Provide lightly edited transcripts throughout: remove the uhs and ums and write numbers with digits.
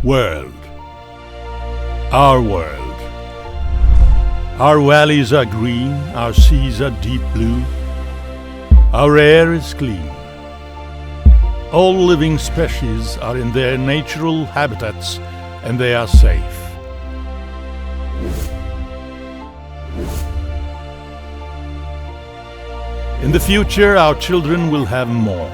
World. Our world. Our valleys are green, our seas are deep blue, our air is clean. All living species are in their natural habitats and they are safe. In the future, our children will have more.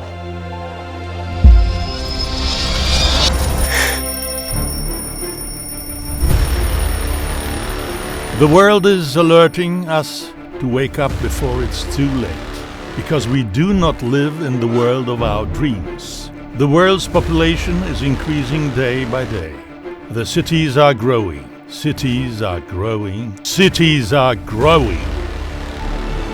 The world is alerting us to wake up before it's too late, because we do not live in the world of our dreams. The world's population is increasing day by day. The cities are growing. Cities are growing. Cities are growing.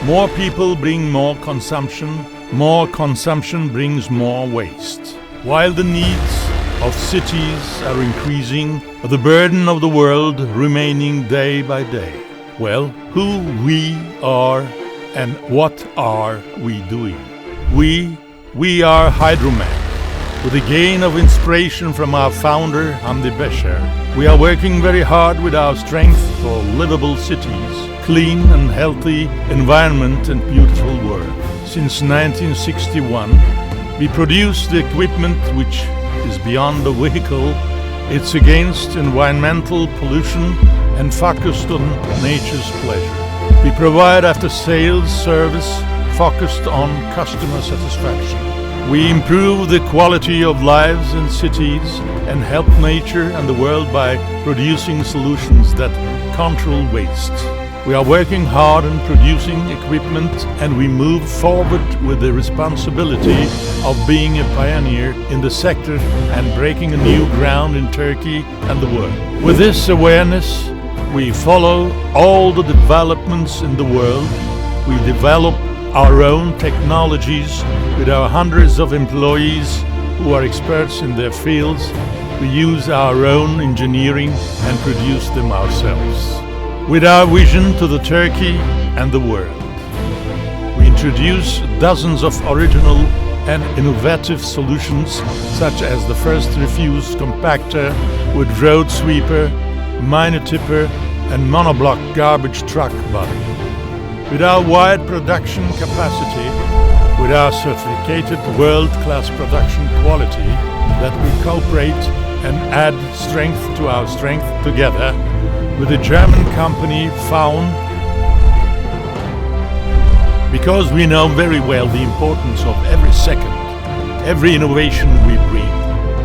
More people bring more consumption. More consumption brings more waste. While the needs of cities are increasing, the burden of the world remaining day by day. Well, who we are and what are we doing? We are Hidromak. With the gain of inspiration from our founder, Hamdi Becher, we are working very hard with our strength for livable cities, clean and healthy environment and beautiful world. Since 1961, we produce the equipment which is beyond the vehicle. It's against environmental pollution and focused on nature's pleasure. We provide after-sales service focused on customer satisfaction. We improve the quality of lives in cities and help nature and the world by producing solutions that control waste. We are working hard on producing equipment and we move forward with the responsibility of being a pioneer in the sector and breaking a new ground in Turkey and the world. With this awareness, we follow all the developments in the world. We develop our own technologies with our hundreds of employees who are experts in their fields. We use our own engineering and produce them ourselves. With our vision to the Turkey and the world, we introduce dozens of original and innovative solutions, such as the first refuse compactor with road sweeper, minor tipper and monoblock garbage truck body. With our wide production capacity, with our certificated world-class production quality that we cooperate and add strength to our strength together, with a German company found, because we know very well the importance of every second, every innovation we bring,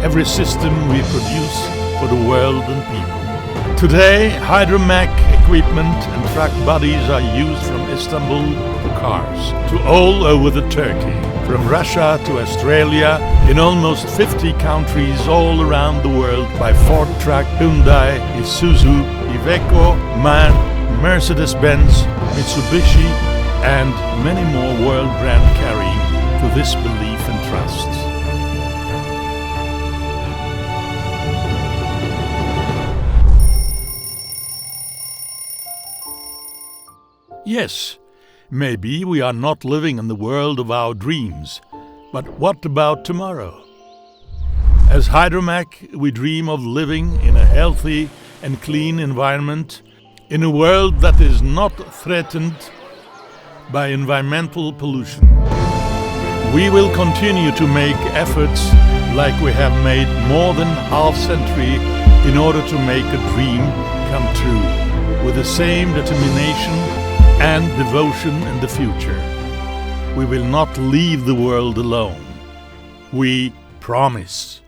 every system we produce for the world and people. Today, Hidromak equipment and truck bodies are used from Istanbul to cars, to all over the Turkey, from Russia to Australia, in almost 50 countries all around the world by Ford Truck, Hyundai, Isuzu, Iveco, MAN, Mercedes-Benz, Mitsubishi, and many more world brand carrying to this belief and trust. Yes, maybe we are not living in the world of our dreams, but what about tomorrow? As Hidromak, we dream of living in a healthy and clean environment, in a world that is not threatened by environmental pollution. We will continue to make efforts like we have made more than half century in order to make a dream come true, with the same determination and devotion in the future. We will not leave the world alone. We promise.